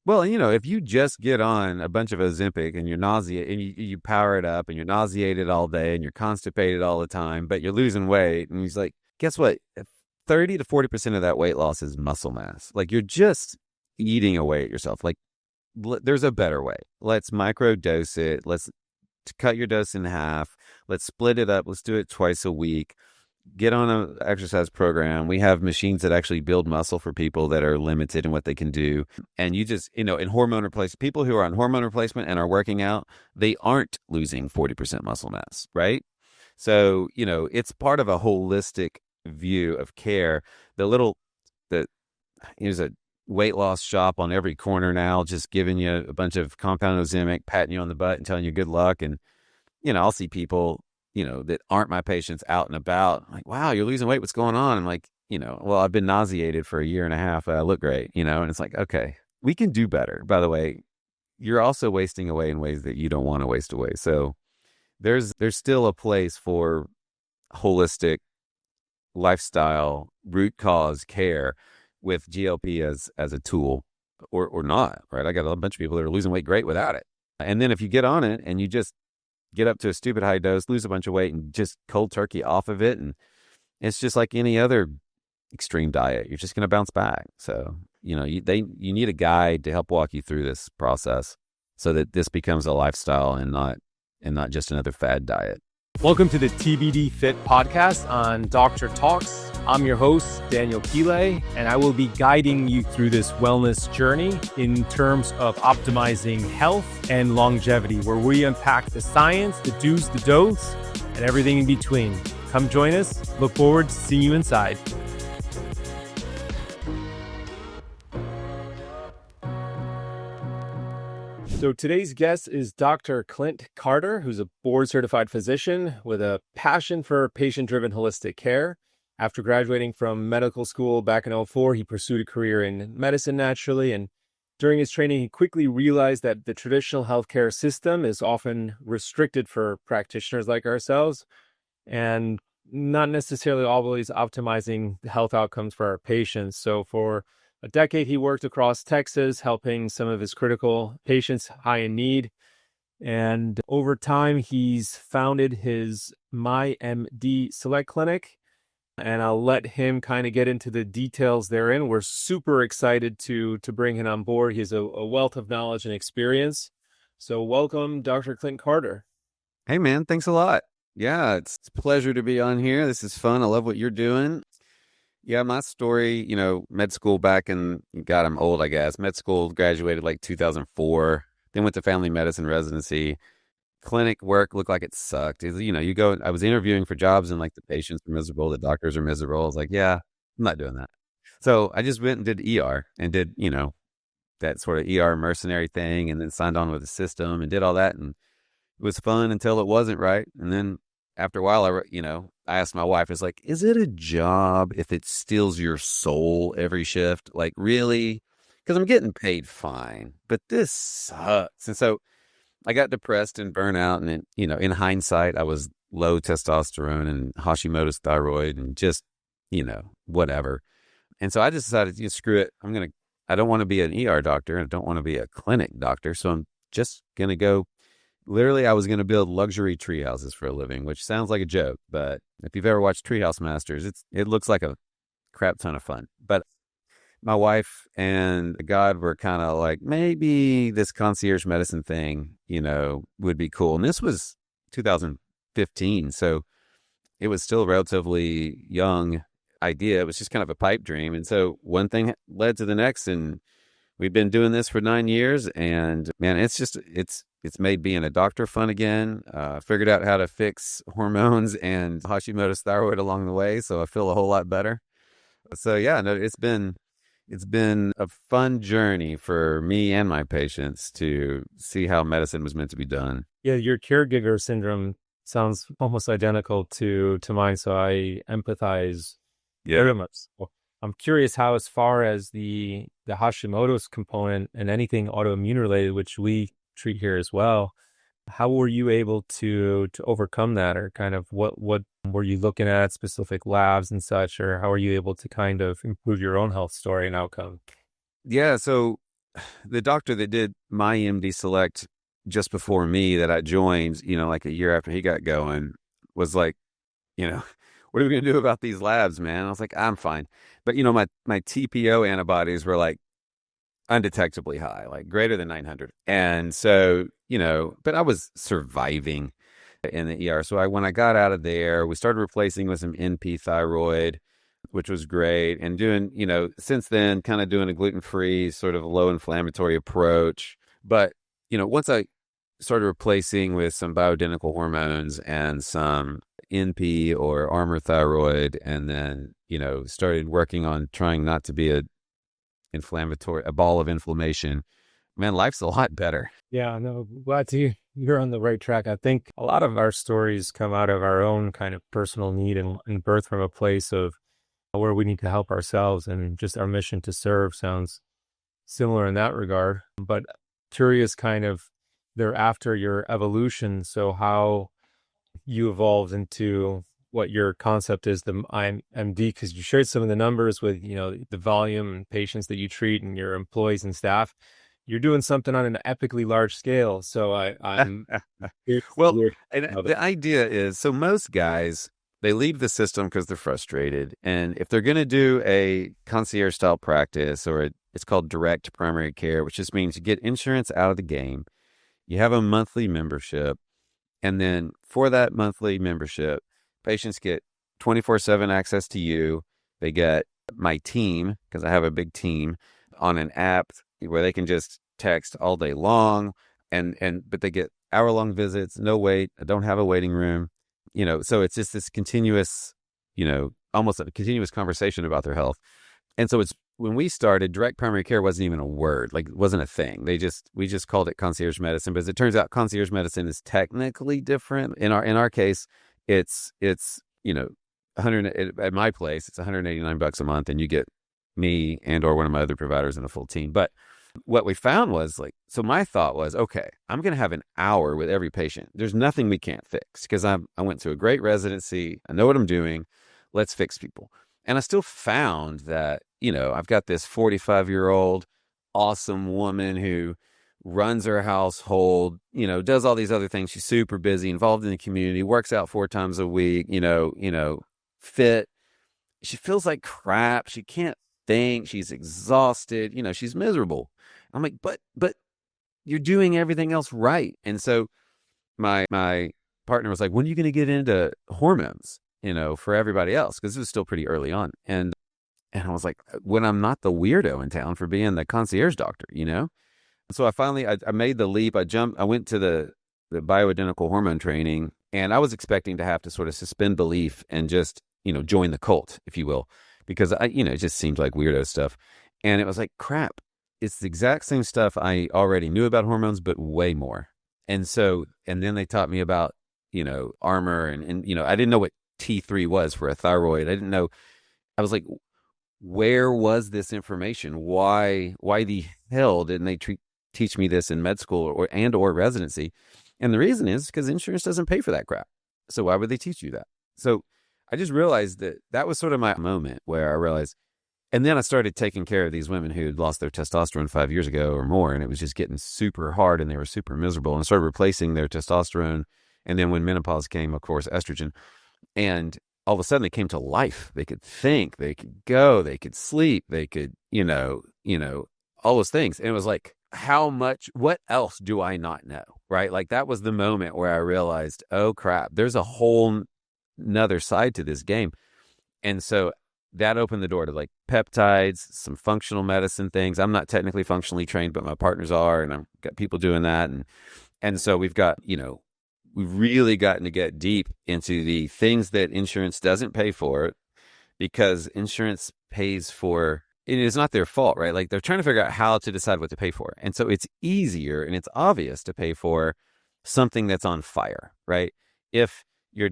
Well, if you just get on a bunch of Ozempic and you're nauseated and you power it up and you're nauseated all day and you're constipated all the time, but you're losing weight, and he's like, guess what? 30 to 40% of that weight loss is muscle mass. Like you're just eating away at yourself. Like there's a better way. Let's micro dose it. Let's cut your dose in half. Let's split it up. Let's do it twice a week. Get on an exercise program. We have machines that actually build muscle for people that are limited in what they can do. And you just, in hormone replacement, people who are on hormone replacement and are working out, they aren't losing 40% muscle mass, right? So, it's part of a holistic view of care. There's a weight loss shop on every corner now, just giving you a bunch of compound Ozempic, patting you on the butt and telling you good luck. And, I'll see people that aren't my patients out and about. I'm like, wow, you're losing weight. What's going on? I'm like, well, I've been nauseated for a year and a half. I look great, and it's like, okay, we can do better. By the way, you're also wasting away in ways that you don't want to waste away. So there's still a place for holistic lifestyle, root cause care with GLP as a tool or not, right? I got a bunch of people that are losing weight great without it. And then if you get on it and you just get up to a stupid high dose, lose a bunch of weight, and just cold turkey off of it. And it's just like any other extreme diet. You're just going to bounce back. So, you need a guide to help walk you through this process so that this becomes a lifestyle and not just another fad diet. Welcome to the TBD Fit Podcast on Doctor Talks. I'm your host, Daniel Pile, and I will be guiding you through this wellness journey in terms of optimizing health and longevity, where we unpack the science, the do's, the don'ts, and everything in between. Come join us. Look forward to seeing you inside. So today's guest is Dr. Clint Carter, who's a board-certified physician with a passion for patient-driven holistic care. After graduating from medical school back in 2004, he pursued a career in medicine naturally, and during his training, he quickly realized that the traditional healthcare system is often restricted for practitioners like ourselves and not necessarily always optimizing the health outcomes for our patients. So for a decade, he worked across Texas, helping some of his critical patients high in need. And over time, he's founded his MyMD Select Clinic. And I'll let him kind of get into the details therein. We're super excited to bring him on board. He has a wealth of knowledge and experience. So welcome, Dr. Clint Carter. Hey, man, thanks a lot. Yeah, it's a pleasure to be on here. This is fun. I love what you're doing. Yeah, my story, med school back in, God, I'm old, I guess. Med school graduated like 2004, then went to family medicine residency. Clinic work looked like it sucked. You go, I was interviewing for jobs and like the patients are miserable, the doctors are miserable. I was like, yeah, I'm not doing that. So I just went and did ER and did, that sort of ER mercenary thing and then signed on with the system and did all that. And it was fun until it wasn't, right. And then after a while, I asked my wife, it's like, is it a job if it steals your soul every shift? Like, really? Because I'm getting paid fine, but this sucks. And so I got depressed and burnout. And, in hindsight, I was low testosterone and Hashimoto's thyroid and just, whatever. And so I just decided, screw it. I don't want to be an ER doctor. And I don't want to be a clinic doctor. So I'm just going to go. Literally, I was going to build luxury tree houses for a living, which sounds like a joke, but if you've ever watched Treehouse Masters, it looks like a crap ton of fun. But my wife and God were kind of like, maybe this concierge medicine thing, would be cool. And this was 2015, so it was still a relatively young idea. It was just kind of a pipe dream. And so one thing led to the next, and we've been doing this for 9 years, and man, it's made being a doctor fun again. Figured out how to fix hormones and Hashimoto's thyroid along the way, so I feel a whole lot better. So yeah, no, it's been a fun journey for me and my patients to see how medicine was meant to be done. Yeah, your caregiver syndrome sounds almost identical to mine, so I empathize very much. I'm curious how, as far as the Hashimoto's component and anything autoimmune related, which we treat here as well, how were you able to overcome that, or kind of what were you looking at, specific labs and such, or how are you able to kind of improve your own health story and outcome? Yeah, so the doctor that did my MD Select just before me that I joined, like a year after he got going, was like, you know, what are we going to do about these labs, man? I was like, I'm fine. But, my TPO antibodies were like undetectably high, like greater than 900. And so, but I was surviving in the ER. So when I got out of there, we started replacing with some NP thyroid, which was great. And doing, since then, kind of doing a gluten-free sort of low inflammatory approach. But, once I started replacing with some bioidentical hormones and some NP or armor thyroid, and then, started working on trying not to be a ball of inflammation, man, life's a lot better. Yeah, no, glad to you're on the right track. I think a lot of our stories come out of our own kind of personal need and birth from a place of where we need to help ourselves, and just our mission to serve sounds similar in that regard. But curious kind of thereafter your evolution. So how you evolved into what your concept is, the IMD, because you shared some of the numbers with, the volume and patients that you treat and your employees and staff. You're doing something on an epically large scale. So I'm well, and the idea is, so most guys, they leave the system because they're frustrated. And if they're going to do a concierge style practice, or it's called direct primary care, which just means you get insurance out of the game. You have a monthly membership. And then for that monthly membership, patients get 24/7 access to you. They get my team, because I have a big team, on an app where they can just text all day long, but they get hour-long visits, no wait. I don't have a waiting room, so it's just this continuous, almost a continuous conversation about their health. And so when we started, direct primary care wasn't even a word, like it wasn't a thing. We just called it concierge medicine, but as it turns out, concierge medicine is technically different. In our case, it's 100 at my place, it's $189 a month, and you get me and or one of my other providers and a full team. But what we found was, so my thought was, okay, I'm going to have an hour with every patient. There's nothing we can't fix, because I went to a great residency. I know what I'm doing. Let's fix people. And I still found that, I've got this 45-year-old awesome woman who runs her household, does all these other things. She's super busy, involved in the community, works out 4 times a week, fit. She feels like crap. She can't think. She's exhausted. She's miserable. I'm like, but you're doing everything else right. And so my partner was like, when are you going to get into hormones, for everybody else? Because it was still pretty early on. And I was like, when I'm not the weirdo in town for being the concierge doctor, So I finally, I made the leap. I went to the bioidentical hormone training, and I was expecting to have to sort of suspend belief and just, join the cult, if you will, because it just seemed like weirdo stuff. And it was like, crap, it's the exact same stuff I already knew about hormones, but way more. And then they taught me about, armor and I didn't know what T3 was for a thyroid. I didn't know. I was like, where was this information? Why the hell didn't they teach me this in med school or residency? And the reason is because insurance doesn't pay for that crap. So why would they teach you that? So I just realized that was sort of my moment where I realized, and then I started taking care of these women who had lost their testosterone 5 years ago or more, and it was just getting super hard and they were super miserable, and I started replacing their testosterone. And then when menopause came, of course, estrogen. And all of a sudden they came to life. They could think, they could go, they could sleep, they could, all those things. And it was like, what else do I not know? Right? Like that was the moment where I realized, oh crap, there's a whole another side to this game. And so that opened the door to like peptides, some functional medicine things. I'm not technically functionally trained, but my partners are, and I've got people doing that. And so we've got, we've really gotten to get deep into the things that insurance doesn't pay for, because insurance pays for, it is not their fault, right? Like they're trying to figure out how to decide what to pay for. And so it's easier and it's obvious to pay for something that's on fire, right? If you're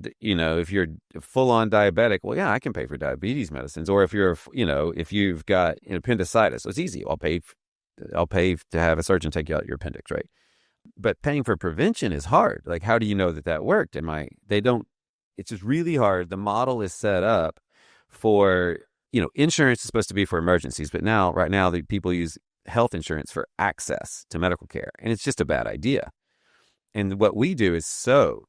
full on diabetic, well, yeah, I can pay for diabetes medicines. Or if if you've got appendicitis, so it's easy. I'll pay to have a surgeon take you out your appendix, right? But paying for prevention is hard. Like, how do you know that worked? It's just really hard. The model is set up for, insurance is supposed to be for emergencies, but right now the people use health insurance for access to medical care. And it's just a bad idea. And what we do is so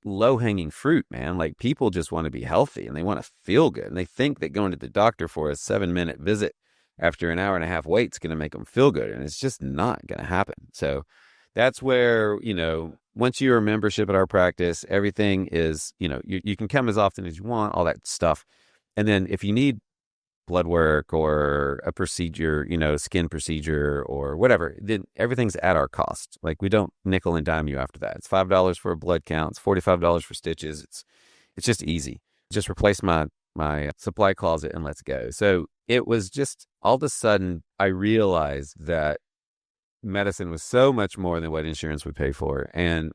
low-hanging fruit, man. Like, people just want to be healthy and they want to feel good. And they think that going to the doctor for a 7-minute visit after an hour and a half wait is going to make them feel good. And it's just not going to happen. So that's where, once you're a membership at our practice, everything is, you can come as often as you want, all that stuff. And then if you need blood work or a procedure, skin procedure or whatever, then everything's at our cost. Like, we don't nickel and dime you after that. It's $5 for a blood count. It's $45 for stitches. It's just easy. Just replace my supply closet and let's go. So it was just, all of a sudden, I realized that medicine was so much more than what insurance would pay for. And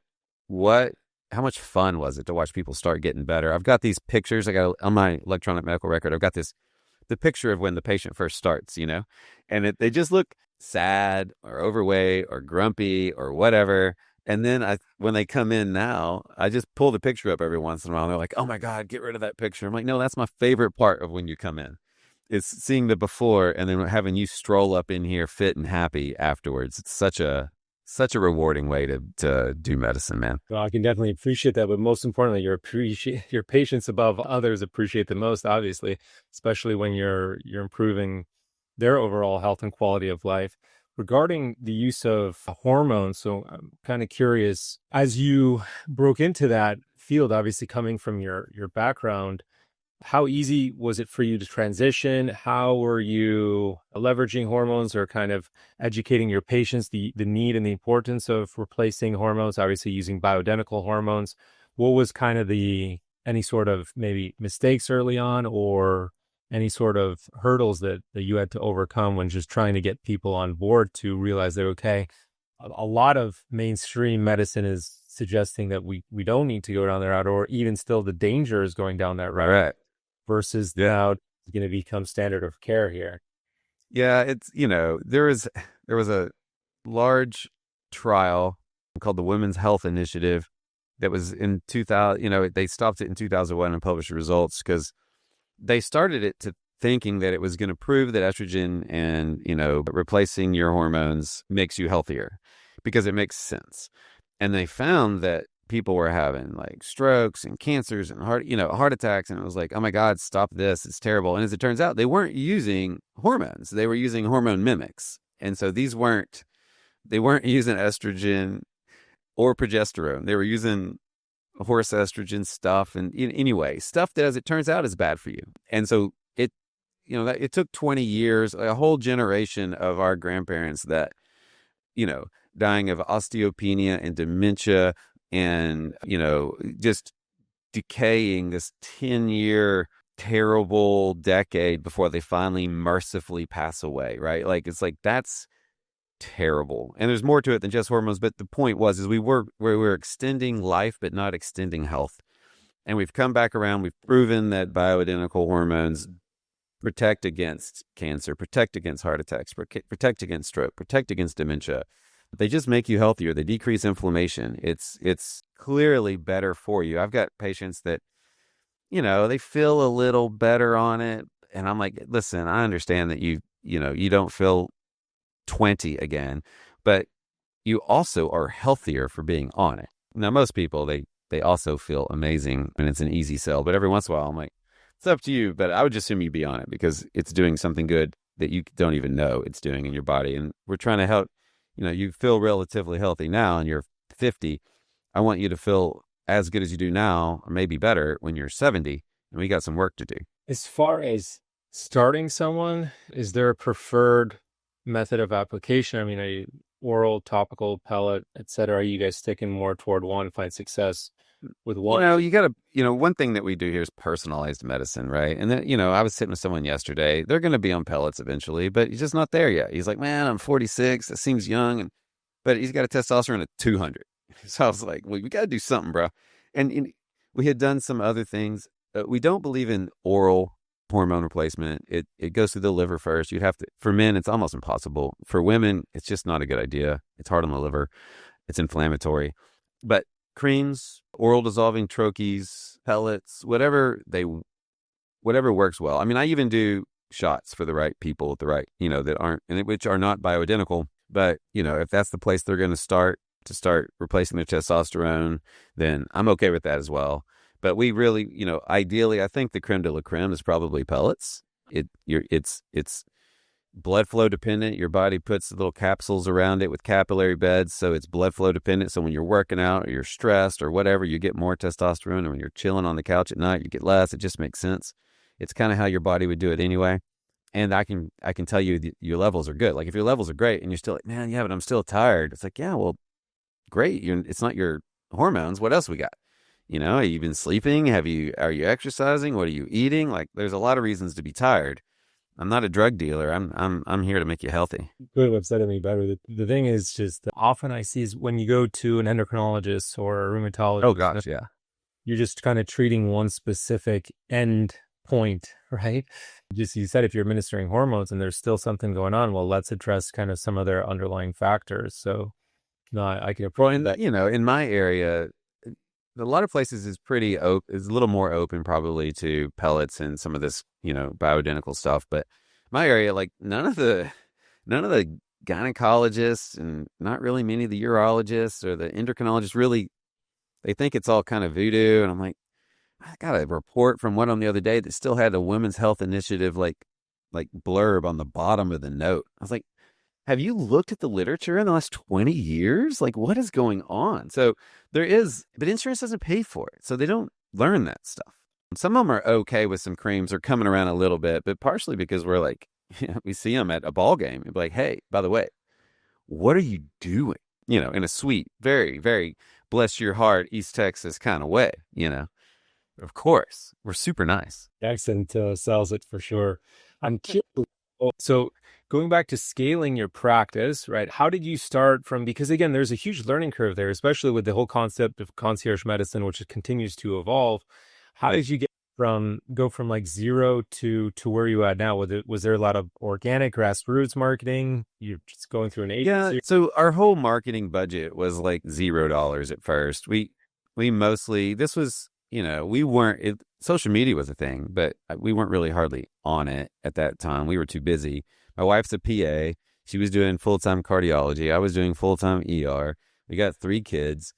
how much fun was it to watch people start getting better? I've got these pictures. I got on my electronic medical record. I've got the picture of when the patient first starts, and they just look sad or overweight or grumpy or whatever. And then when they come in now, I just pull the picture up every once in a while. And they're like, oh my God, get rid of that picture. I'm like, no, that's my favorite part of when you come in. It's seeing the before and then having you stroll up in here fit and happy afterwards. It's such a rewarding way to do medicine, man. Well, I can definitely appreciate that, but most importantly, your patients above others appreciate the most, obviously, especially when you're improving their overall health and quality of life. Regarding the use of hormones, so I'm kind of curious, as you broke into that field, obviously coming from your background, how easy was it for you to transition? How were you leveraging hormones or kind of educating your patients the need and the importance of replacing hormones, obviously using bioidentical hormones? What was kind of any sort of maybe mistakes early on or any sort of hurdles that you had to overcome when just trying to get people on board to realize that, okay, a lot of mainstream medicine is suggesting that we don't need to go down that route, or even still the danger is going down that route. Right. Versus now it's going to become standard of care here. Yeah, it's, there was a large trial called the Women's Health Initiative that was in 2000, they stopped it in 2001 and published the results because they started it to thinking that it was going to prove that estrogen and, replacing your hormones makes you healthier because it makes sense. And they found that people were having like strokes and cancers and heart attacks. And it was like, oh my God, stop this. It's terrible. And as it turns out, they weren't using hormones. They were using hormone mimics. And so they weren't using estrogen or progesterone. They were using horse estrogen stuff. And anyway, stuff that, as it turns out, is bad for you. And so it took 20 years, a whole generation of our grandparents that, dying of osteopenia and dementia and, just decaying, this 10-year terrible decade before they finally mercifully pass away, right? Like, it's like, that's terrible. And there's more to it than just hormones. But the point is we were extending life, but not extending health. And we've come back around. We've proven that bioidentical hormones protect against cancer, protect against heart attacks, protect against stroke, protect against dementia. They just make you healthier. They decrease inflammation. It's clearly better for you. I've got patients that, they feel a little better on it. And I'm like, listen, I understand that you don't feel 20 again, but you also are healthier for being on it. Now, most people, they also feel amazing and it's an easy sell. But every once in a while, I'm like, it's up to you. But I would just assume you'd be on it because it's doing something good that you don't even know it's doing in your body. And we're trying to help. You feel relatively healthy now and you're 50. I want you to feel as good as you do now, or maybe better when you're 70. And we got some work to do. As far as starting someone, is there a preferred method of application? I mean, are you oral, topical, pellet, et cetera? Are you guys sticking more toward one, find success with one? You got to, one thing that we do here is personalized medicine, right? And then, I was sitting with someone yesterday. They're going to be on pellets eventually, but he's just not there yet. He's like, man, I'm 46. That seems young. But he's got a testosterone of 200. So I was like, well, we got to do something, bro. And we had done some other things. We don't believe in oral hormone replacement. It goes through the liver first. You'd have to, for men, it's almost impossible. For women, it's just not a good idea. It's hard on the liver. It's inflammatory. But creams, oral dissolving troches, pellets, whatever works well. I mean, I even do shots for the right people with the right, that aren't, and which are not bioidentical. But, if that's the place they're going to start replacing their testosterone, then I'm okay with that as well. But we really, ideally, I think the creme de la creme is probably pellets. It's blood flow dependent. Your body puts little capsules around it with capillary beds, so it's blood flow dependent. So when you're working out or you're stressed or whatever, you get more testosterone. And when you're chilling on the couch at night, you get less. It just makes sense. It's kind of how your body would do it anyway. And I can tell you your levels are good. Like if your levels are great and you're still like, man, yeah, but I'm still tired. It's like, yeah, well, great. It's not your hormones. What else we got? Have you been sleeping? Are you exercising? What are you eating? Like there's a lot of reasons to be tired. I'm not a drug dealer. I'm here to make you healthy. Couldn't have said anything better. The thing is just that often I see is when you go to an endocrinologist or a rheumatologist. Oh gosh, yeah. You're just kind of treating one specific end point, right? You said if you're administering hormones and there's still something going on, well, let's address kind of some of their underlying factors. So no, I can appreciate that. In my area, a lot of places is pretty open, is a little more open probably to pellets and some of this, bioidentical stuff. But my area, like none of the gynecologists and not really many of the urologists or the endocrinologists really, they think it's all kind of voodoo. And I'm like, I got a report from one on the other day that still had a Women's Health Initiative like blurb on the bottom of the note. I was like, have you looked at the literature in the last 20 years? Like, what is going on? So there is, but insurance doesn't pay for it. So they don't learn that stuff. Some of them are okay with some creams or coming around a little bit, but partially because we're like, we see them at a ball game and be like, hey, by the way, what are you doing? In a sweet, very, very bless your heart, East Texas kind of way, Of course, we're super nice. Accent sells it for sure. I'm curious. So going back to scaling your practice, right? How did you start from, because again, there's a huge learning curve there, especially with the whole concept of concierge medicine, which continues to evolve. How did you go from like zero to where you at now? Was there a lot of organic grassroots marketing? You're just going through an agency? Yeah. So our whole marketing budget was like $0 at first. We mostly, this was, we weren't, social media was a thing, but we weren't really hardly on it at that time. We were too busy. My wife's a PA. She was doing full-time cardiology. I was doing full-time ER. We got 3 kids.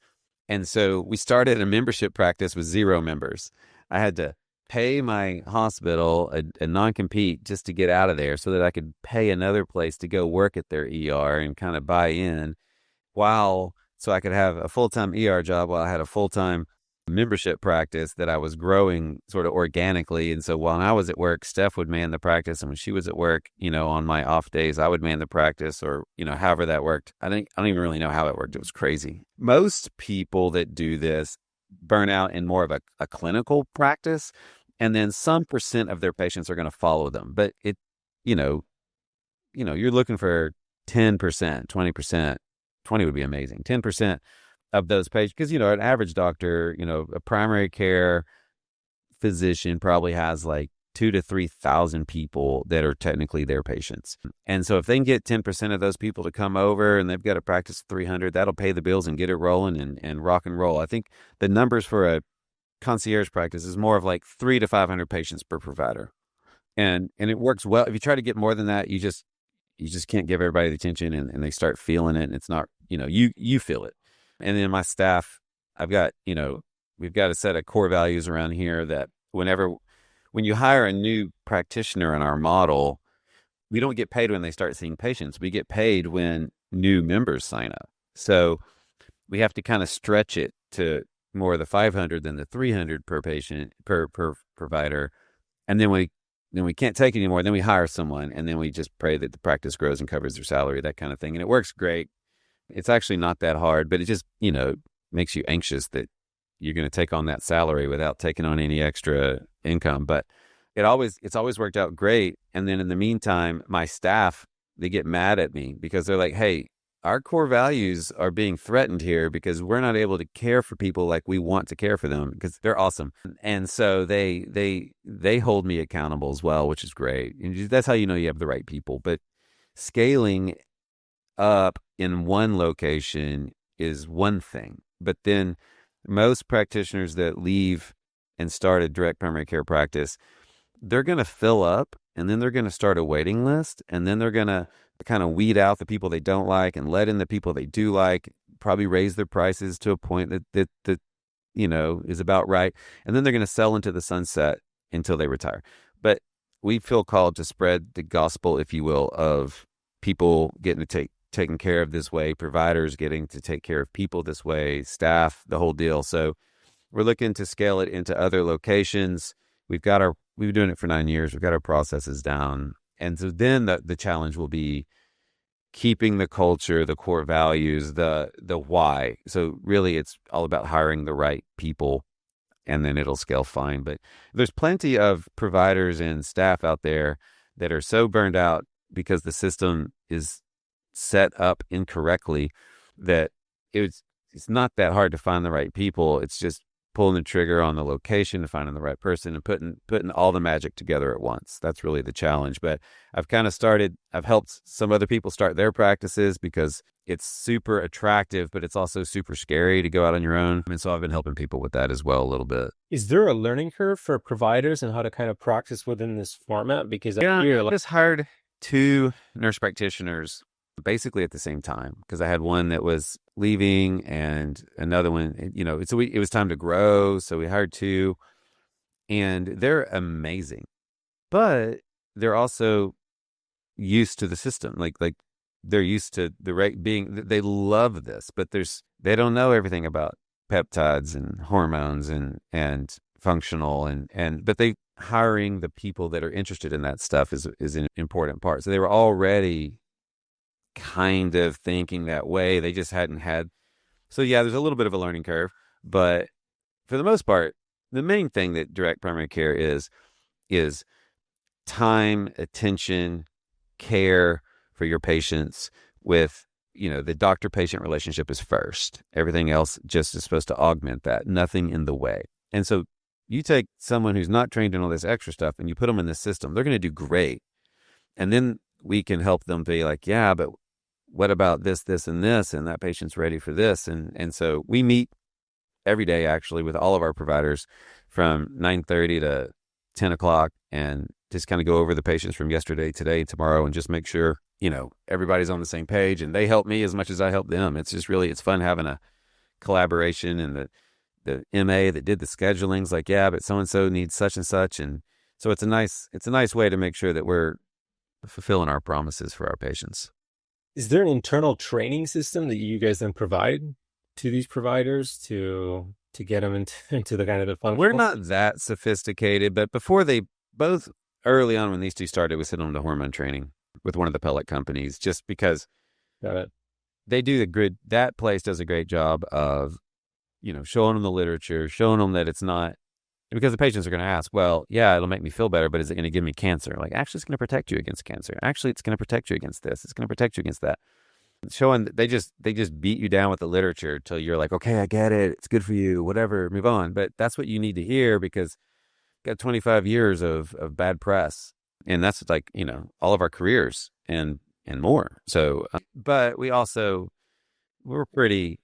And so we started a membership practice with 0 members. I had to pay my hospital a non-compete just to get out of there so that I could pay another place to go work at their ER and kind of buy in so I could have a full-time ER job while I had a full-time membership practice that I was growing sort of organically. And so while I was at work, Steph would man the practice. And when she was at work, on my off days, I would man the practice or, however that worked. I don't even really know how it worked. It was crazy. Most people that do this burn out in more of a clinical practice. And then some percent of their patients are going to follow them. But you're looking for 10%, 20%, 20 would be amazing. 10% of those patients, because, an average doctor, a primary care physician probably has like 2,000 to 3,000 people that are technically their patients. And so if they can get 10% of those people to come over and they've got a practice of 300, that'll pay the bills and get it rolling and rock and roll. I think the numbers for a concierge practice is more of like 300 to 500 patients per provider. And it works well. If you try to get more than that, you just can't give everybody the attention and they start feeling it. And it's not, you feel it. And then my staff, we've got a set of core values around here that when you hire a new practitioner in our model, we don't get paid when they start seeing patients. We get paid when new members sign up. So we have to kind of stretch it to more of the 500 than the 300 per patient, per provider. And then we can't take it anymore. Then we hire someone and then we just pray that the practice grows and covers their salary, that kind of thing. And it works great. It's actually not that hard, but it just, makes you anxious that you're going to take on that salary without taking on any extra income. But it's always worked out great. And then in the meantime, my staff, they get mad at me because they're like, hey, our core values are being threatened here because we're not able to care for people like we want to care for them because they're awesome. And so they hold me accountable as well, which is great. And that's how you know you have the right people. But scaling up in one location is one thing. But then most practitioners that leave and start a direct primary care practice, they're going to fill up and then they're going to start a waiting list, and then they're going to kind of weed out the people they don't like and let in the people they do like, probably raise their prices to a point that is about right. And then they're going to sell into the sunset until they retire. But we feel called to spread the gospel, if you will, of people getting to taken care of this way, providers getting to take care of people this way, staff, the whole deal. So we're looking to scale it into other locations. We've been doing it for 9 years. We've got our processes down. And so then the challenge will be keeping the culture, the core values, the why. So really it's all about hiring the right people, and then it'll scale fine. But there's plenty of providers and staff out there that are so burned out because the system is set up incorrectly that it's not that hard to find the right people. It's just pulling the trigger on the location and finding the right person and putting all the magic together at once. That's really the challenge. But I've helped some other people start their practices because it's super attractive, but it's also super scary to go out on your own. And so I've been helping people with that as well a little bit. Is there a learning curve for providers and how to kind of practice within this format? Because I just hired 2 nurse practitioners basically at the same time, because I had one that was leaving and another one, it was time to grow. So we hired 2, and they're amazing, but they're also used to the system. Like they're used to the rate being, they love this, but they don't know everything about peptides and hormones and functional but hiring the people that are interested in that stuff is an important part. So they were already kind of thinking that way. They just hadn't had. So yeah, there's a little bit of a learning curve, but for the most part, the main thing that direct primary care is time, attention, care for your patients with, the doctor-patient relationship is first. Everything else just is supposed to augment that, nothing in the way. And so you take someone who's not trained in all this extra stuff and you put them in this system, they're going to do great. And then we can help them be like, yeah, but what about this, and this, and that patient's ready for this. And so we meet every day actually with all of our providers from 9:30 to 10 o'clock and just kind of go over the patients from yesterday, today, tomorrow, and just make sure, everybody's on the same page, and they help me as much as I help them. It's just really, it's fun having a collaboration, and the MA that did the scheduling's like, yeah, but so-and-so needs such and such. And so it's a nice way to make sure that we're fulfilling our promises for our patients. Is there an internal training system that you guys then provide to these providers to get them into the kind of the fun? We're not that sophisticated, but both early on when these 2 started, we sent them to hormone training with one of the pellet companies, just because Got it. they do that place does a great job of, showing them the literature, showing them that it's not, because the patients are going to ask, well, yeah, it'll make me feel better, but is it going to give me cancer? Like, actually, it's going to protect you against cancer. Actually, it's going to protect you against this. It's going to protect you against that. Showing that they just beat you down with the literature till you're like, okay, I get it. It's good for you, whatever, move on. But that's what you need to hear, because got 25 years of bad press. And that's like, all of our careers and more. So, but we're pretty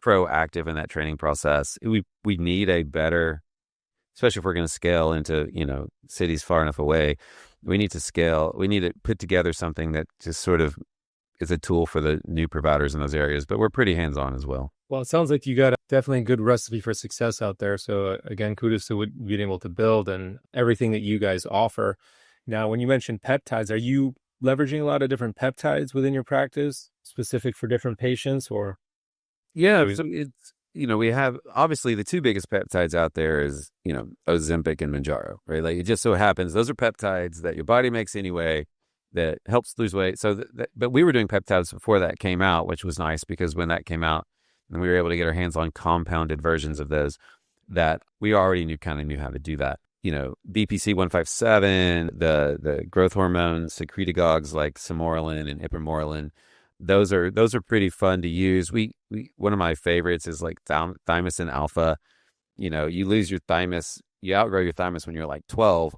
proactive in that training process. We need a better, especially if we're going to scale into, cities far enough away, we need to put together something that just sort of is a tool for the new providers in those areas, but we're pretty hands-on as well. Well, it sounds like you got definitely a good recipe for success out there. So again, kudos to being able to build and everything that you guys offer. Now, when you mentioned peptides, are you leveraging a lot of different peptides within your practice specific for different patients, or? Yeah, so it's, we have obviously the 2 biggest peptides out there is, Ozempic and Mounjaro, right? Like, it just so happens those are peptides that your body makes anyway that helps lose weight. So, but we were doing peptides before that came out, which was nice, because when that came out and we were able to get our hands on compounded versions of those, that we already knew how to do that. BPC 157, the growth hormones, secretagogues like Samorelin and Ipamorelin, those are pretty fun to use. We one of my favorites is like thymosin alpha. You lose your thymus, you outgrow your thymus when you're like 12,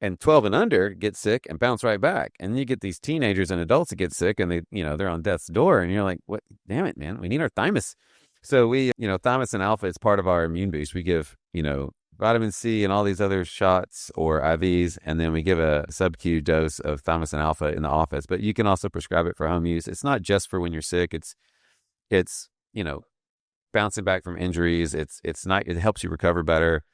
and 12 and under get sick and bounce right back. And you get these teenagers and adults that get sick and they're on death's door, and you're like, what? Damn it, man, we need our thymus. So we, thymosin alpha is part of our immune boost. We give, vitamin C and all these other shots or IVs, and then we give a sub-Q dose of thymosin alpha in the office. But you can also prescribe it for home use. It's not just for when you're sick. It's bouncing back from injuries. It's not. It helps you recover better.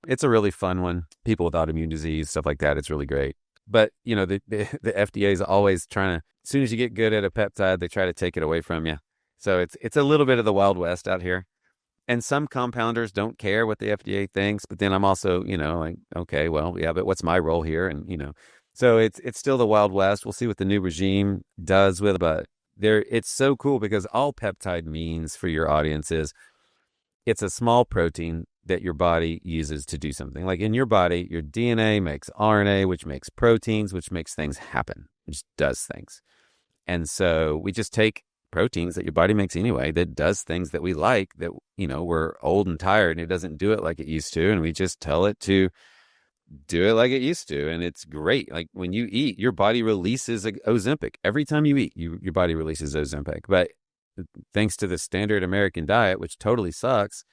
It's a really fun one. People with autoimmune disease, stuff like that. It's really great. But the FDA is always trying to. As soon as you get good at a peptide, they try to take it away from you. So it's a little bit of the Wild West out here. And some compounders don't care what the FDA thinks, but then I'm also, like, okay, well, yeah, but what's my role here? And, so it's still the Wild West. We'll see what the new regime does with it, but it's so cool because all peptide means for your audience is it's a small protein that your body uses to do something. Like in your body, your DNA makes RNA, which makes proteins, which makes things happen, which does things. And so we just take proteins that your body makes anyway that does things that we like, that we're old and tired and it doesn't do it like it used to, and we just tell it to do it like it used to, and it's great. Like when you eat, your body releases Ozempic. Every time you eat, your body releases Ozempic. But thanks to the standard American diet, which totally sucks,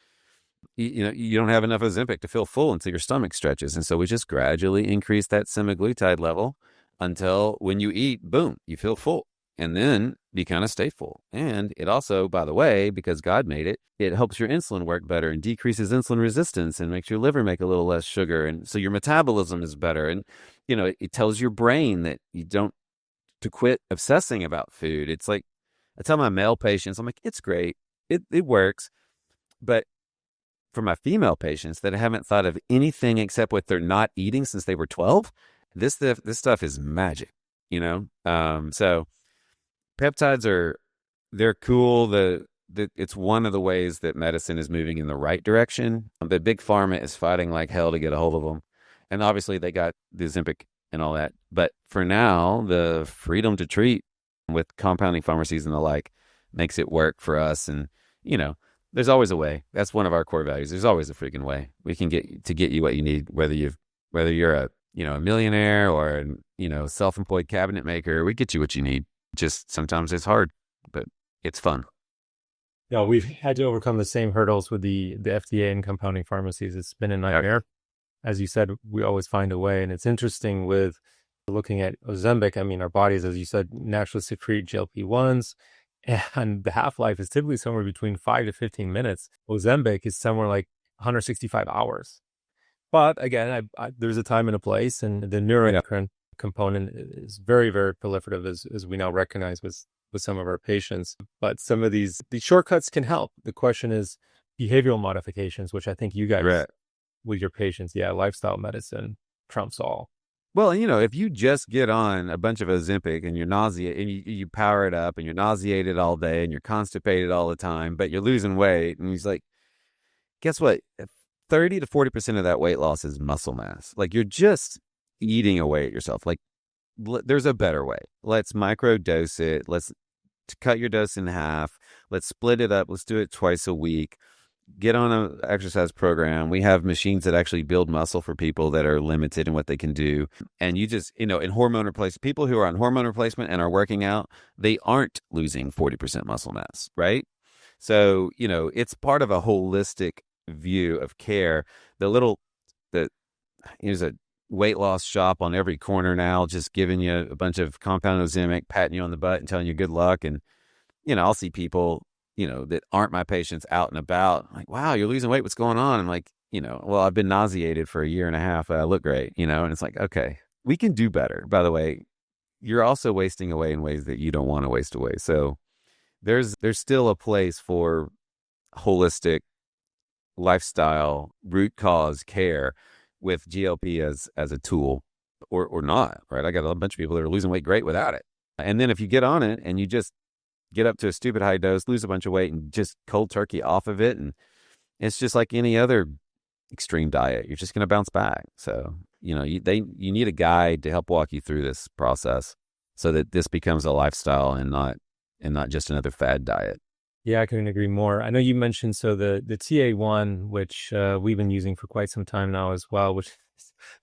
you don't have enough Ozempic to feel full until your stomach stretches, and so we just gradually increase that semaglutide level until when you eat, boom, you feel full. And then you kind of stay full. And it also, by the way, because God made it, it helps your insulin work better and decreases insulin resistance and makes your liver make a little less sugar. And so your metabolism is better. And, it tells your brain that you don't, to quit obsessing about food. It's like, I tell my male patients, I'm like, it's great. It works. But for my female patients that haven't thought of anything except what they're not eating since they were 12, this stuff is magic, So peptides they're cool. It's one of the ways that medicine is moving in the right direction. But big pharma is fighting like hell to get a hold of them. And obviously they got the Ozempic and all that. But for now, the freedom to treat with compounding pharmacies and the like makes it work for us. And, there's always a way. That's one of our core values. There's always a freaking way. We can get you what you need, whether you're a millionaire or self-employed cabinet maker. We get you what you need. Just sometimes it's hard, but it's fun. Yeah, we've had to overcome the same hurdles with the FDA and compounding pharmacies. It's been a nightmare. As you said, we always find a way. And it's interesting with looking at Ozempic. I mean, our bodies, as you said, naturally secrete GLP-1s, and the half-life is typically somewhere between 5 to 15 minutes. Ozempic is somewhere like 165 hours. But again, there's a time and a place, and the neuroendocrine component is very, very proliferative, as we now recognize with some of our patients. But some of these shortcuts can help. The question is behavioral modifications, which I think you guys with your patients, lifestyle medicine trumps all. Well, if you just get on a bunch of Ozempic and you're nauseated and you power it up and you're nauseated all day and you're constipated all the time, but you're losing weight, and he's like, guess what? 30 to 40% of that weight loss is muscle mass. Like you're just eating away at yourself. Like there's a better way. Let's micro dose it. Let's cut your dose in half. Let's split it up. Let's do it twice a week. Get on an exercise program. We have machines that actually build muscle for people that are limited in what they can do. And you just, in hormone replacement, people who are on hormone replacement and are working out, they aren't losing 40% muscle mass, right? So, it's part of a holistic view of care. There's a weight loss shop on every corner now, just giving you a bunch of compound Ozempic, patting you on the butt and telling you good luck. And, I'll see people, that aren't my patients out and about. I'm like, wow, you're losing weight. What's going on? I'm like, well, I've been nauseated for a year and a half. I look great, and it's like, okay, we can do better. By the way, you're also wasting away in ways that you don't want to waste away. So there's still a place for holistic lifestyle root cause care with GLP as a tool or not, right? I got a bunch of people that are losing weight great without it. And then if you get on it and you just get up to a stupid high dose, lose a bunch of weight, and just cold turkey off of it, and it's just like any other extreme diet. You're just going to bounce back. So, you need a guide to help walk you through this process so that this becomes a lifestyle and not just another fad diet. Yeah, I couldn't agree more. I know you mentioned the TA1, which we've been using for quite some time now as well, which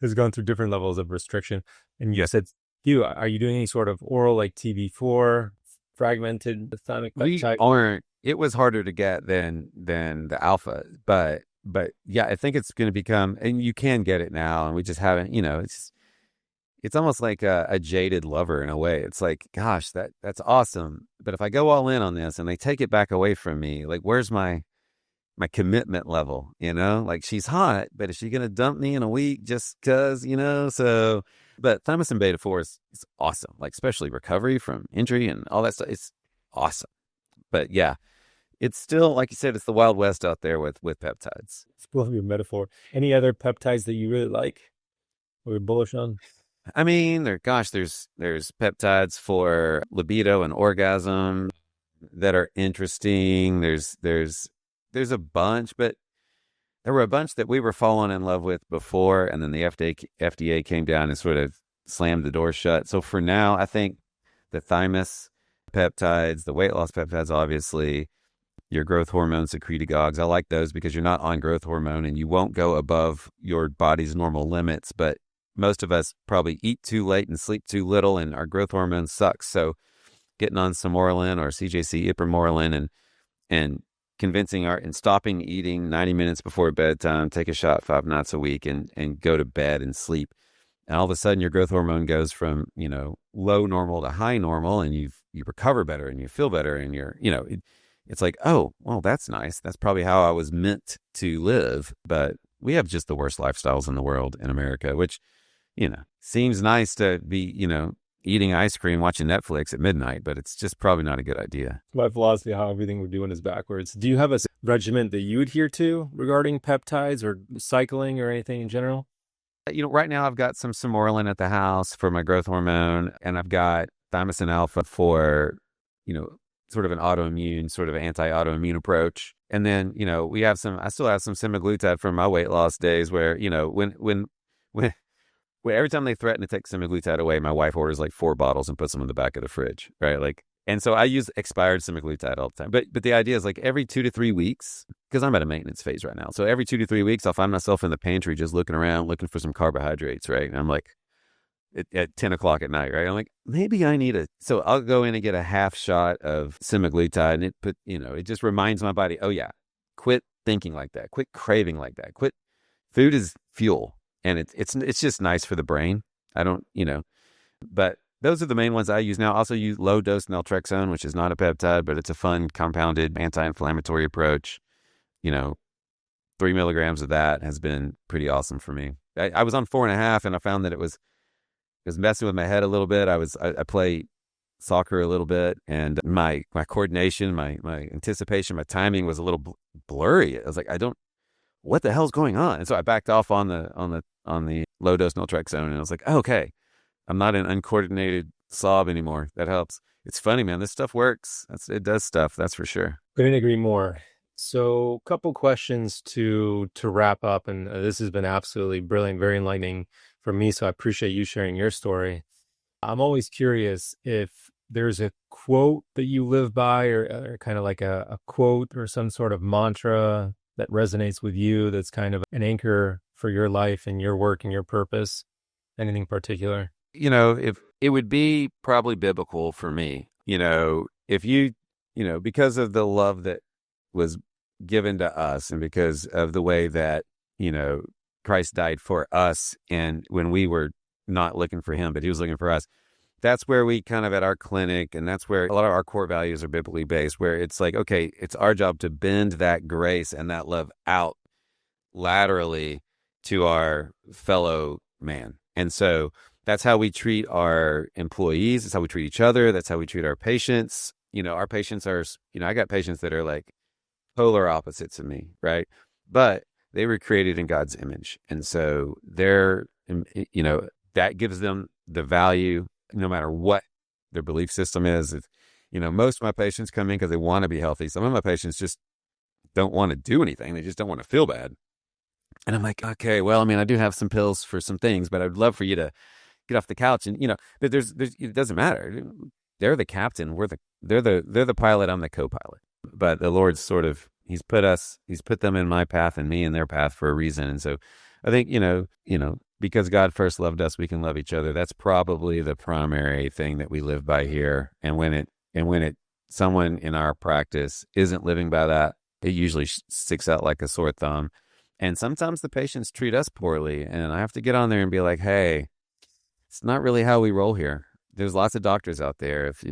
has gone through different levels of restriction. And you said, are you doing any sort of oral like TB4, fragmented thymic peptide? We aren't. It was harder to get than the alpha, but but yeah, I think it's going to become, and you can get it now, and we just haven't, it's almost like a jaded lover in a way. It's like, gosh, that's awesome. But if I go all in on this and they take it back away from me, like, where's my commitment level, like she's hot, but is she going to dump me in a week just cause, so, but thymosin beta 4 is awesome. Like, especially recovery from injury and all that stuff. It's awesome. But yeah, it's still, like you said, it's the Wild West out there with peptides. It's both of your metaphor. Any other peptides that you really like or you're bullish on? I mean, there's peptides for libido and orgasm that are interesting. There's a bunch, but there were a bunch that we were falling in love with before, and then the FDA came down and sort of slammed the door shut. So for now, I think the thymus peptides, the weight loss peptides, obviously, your growth hormone secretagogues, I like those because you're not on growth hormone and you won't go above your body's normal limits. But most of us probably eat too late and sleep too little, and our growth hormone sucks. So getting on Samoralin or CJC Ipamorelin and convincing and stopping eating 90 minutes before bedtime, take a shot 5 nights a week and go to bed and sleep. And all of a sudden your growth hormone goes from, low normal to high normal, and you recover better and you feel better, and it's like, oh, well, that's nice. That's probably how I was meant to live. But we have just the worst lifestyles in the world in America, which, seems nice to be, eating ice cream, watching Netflix at midnight, but it's just probably not a good idea. My philosophy of how everything we're doing is backwards. Do you have a regimen that you adhere to regarding peptides or cycling or anything in general? Right now I've got some Samoralin at the house for my growth hormone, and I've got thymosin alpha for, sort of an autoimmune, sort of anti-autoimmune approach. And then, I still have some semaglutide from my weight loss days where, when every time they threaten to take semaglutide away, my wife orders like 4 bottles and puts them in the back of the fridge, right? Like, and so I use expired semaglutide all the time. But the idea is like every 2 to 3 weeks, because I'm at a maintenance phase right now. So every 2 to 3 weeks, I'll find myself in the pantry just looking around, looking for some carbohydrates, right? And I'm like, at 10 o'clock at night, right? I'm like, maybe I need so I'll go in and get a half shot of semaglutide, and it just reminds my body, oh yeah, quit thinking like that, quit craving like that, food is fuel. And it's just nice for the brain. I don't, but those are the main ones I use now. I also use low dose naltrexone, which is not a peptide, but it's a fun compounded anti-inflammatory approach. 3 milligrams of that has been pretty awesome for me. I was on 4.5, and I found that it was messing with my head a little bit. I play soccer a little bit, and my coordination, my anticipation, my timing was a little blurry. I was like, what the hell's going on? And so I backed off on the low dose naltrexone, and I was like, oh, okay, I'm not an uncoordinated slob anymore. That helps. It's funny, man. This stuff works. It does stuff. That's for sure. Couldn't agree more. So, a couple questions to wrap up, and this has been absolutely brilliant, very enlightening for me. So I appreciate you sharing your story. I'm always curious if there's a quote that you live by, or kind of like a quote or some sort of mantra that resonates with you, that's kind of an anchor for your life and your work and your purpose. Anything particular? If it would be probably biblical for me, if you, because of the love that was given to us, and because of the way that, Christ died for us, and when we were not looking for him, but he was looking for us, that's where we kind of at our clinic, and that's where a lot of our core values are biblically based, where it's like, okay, it's our job to bend that grace and that love out laterally to our fellow man. And so that's how we treat our employees. That's how we treat each other. That's how we treat our patients. Our patients are, I got patients that are like polar opposites of me, right? But they were created in God's image. And so they're, that gives them the value no matter what their belief system is. Most of my patients come in because they want to be healthy. Some of my patients just don't want to do anything. They just don't want to feel bad. And I'm like, okay, well, I do have some pills for some things, but I'd love for you to get off the couch. And, but it doesn't matter. They're the captain. They're the pilot. I'm the co-pilot. But the Lord's sort of, he's put them in my path and me in their path for a reason. And so I think, because God first loved us, we can love each other. That's probably the primary thing that we live by here. And when someone in our practice isn't living by that, it usually sticks out like a sore thumb. And sometimes the patients treat us poorly, and I have to get on there and be like, hey, it's not really how we roll here. There's lots of doctors out there. If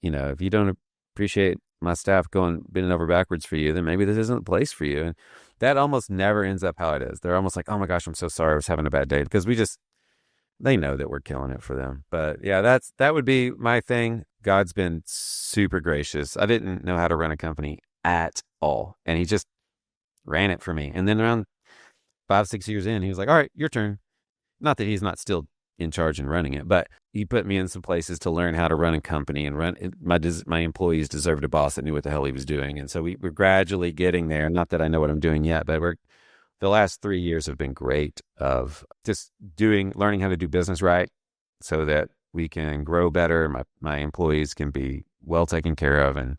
you don't appreciate my staff bending over backwards for you, then maybe this isn't the place for you. And that almost never ends up how it is. They're almost like, oh my gosh, I'm so sorry I was having a bad day, because they know that we're killing it for them. But yeah, that would be my thing. God's been super gracious. I didn't know how to run a company at all, and he just ran it for me. And then around 5-6 years in, he was like, all right, your turn. Not that he's not still in charge and running it, but he put me in some places to learn how to run a company and run it. My employees deserved a boss that knew what the hell he was doing. And so we're gradually getting there. Not that I know what I'm doing yet, but the last 3 years have been great of just learning how to do business right, so that we can grow better. My employees can be well taken care of, and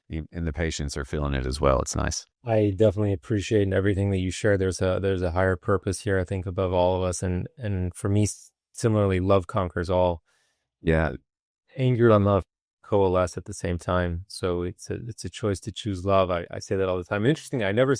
the patients are feeling it as well. It's nice. I definitely appreciate everything that you share. There's a higher purpose here, I think, above all of us. And for me, similarly, love conquers all. Yeah. Anger and love coalesce at the same time. So it's a choice to choose love. I say that all the time. Interesting. I've never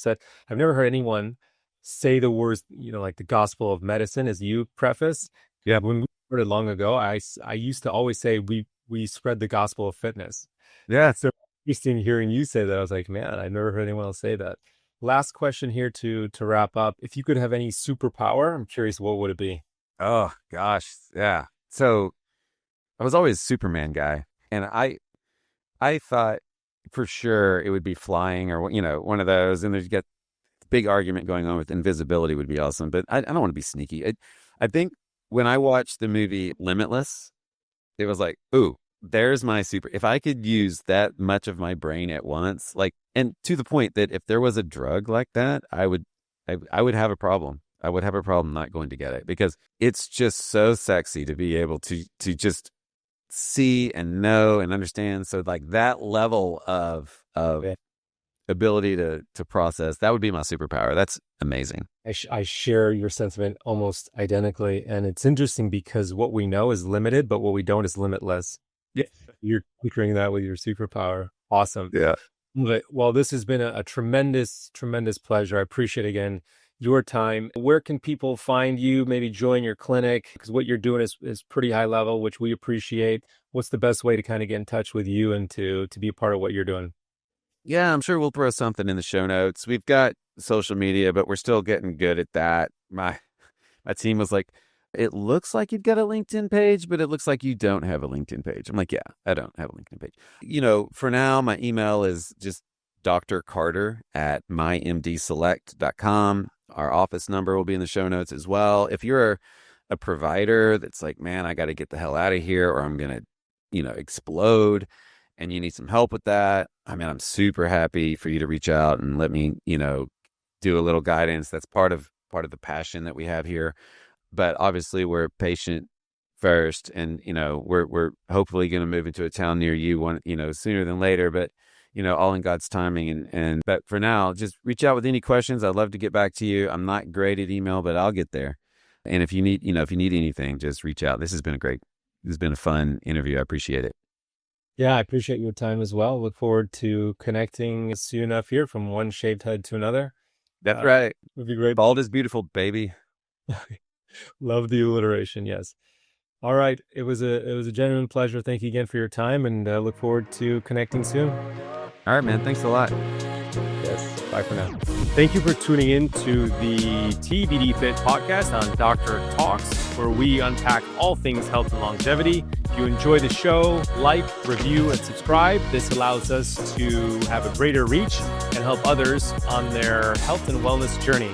heard anyone say the words, like the gospel of medicine, as you preface. Yeah. When we started long ago, I used to always say we spread the gospel of fitness. Yeah. So interesting hearing you say that. I was like, man, I never heard anyone else say that. Last question here to wrap up. If you could have any superpower, I'm curious, what would it be? Oh gosh. Yeah. So I was always a Superman guy, and I thought for sure it would be flying, or one of those. And there's get big argument going on with invisibility would be awesome, but I don't want to be sneaky. I think when I watched the movie Limitless, it was like, ooh, there's my super. If I could use that much of my brain at once, and to the point that if there was a drug like that, I would have a problem. I would have a problem not going to get it, because it's just so sexy to be able to just see and know and understand. So that level of ability to process, that would be my superpower. That's amazing. I share your sentiment almost identically. And it's interesting because what we know is limited, but what we don't is limitless. Yeah. You're conquering that with your superpower. Awesome. Yeah. Well, this has been a tremendous, tremendous pleasure. I appreciate, again, your time. Where can people find you, maybe join your clinic? Because what you're doing is pretty high level, which we appreciate. What's the best way to kind of get in touch with you and to be a part of what you're doing? Yeah, I'm sure we'll throw something in the show notes. We've got social media, but we're still getting good at that. My team was like, it looks like you've got a LinkedIn page, but it looks like you don't have a LinkedIn page. I'm like, yeah, I don't have a LinkedIn page. For now, my email is just Dr. Carter at mymdselect.com. Our office number will be in the show notes as well. If you're a provider that's like, man, I got to get the hell out of here, or I'm going to, explode, and you need some help with that, I mean, I'm super happy for you to reach out and let me, do a little guidance. That's part of the passion that we have here. But obviously we're patient first, and, we're hopefully going to move into a town near you sooner than later, but, all in God's timing. But for now, just reach out with any questions. I'd love to get back to you. I'm not great at email, but I'll get there. And if you need anything, just reach out. This has been a fun interview. I appreciate it. Yeah, I appreciate your time as well. Look forward to connecting soon enough here, from one shaved head to another. That's right. Would be great. Bald is beautiful, baby. Love the alliteration. Yes. All right. It was a genuine pleasure. Thank you again for your time, and look forward to connecting soon. All right, man. Thanks a lot. Yes. Bye for now. Thank you for tuning in to the TBD Fit Podcast on Dr. Talks, where we unpack all things health and longevity. If you enjoy the show, like, review, and subscribe. This allows us to have a greater reach and help others on their health and wellness journey.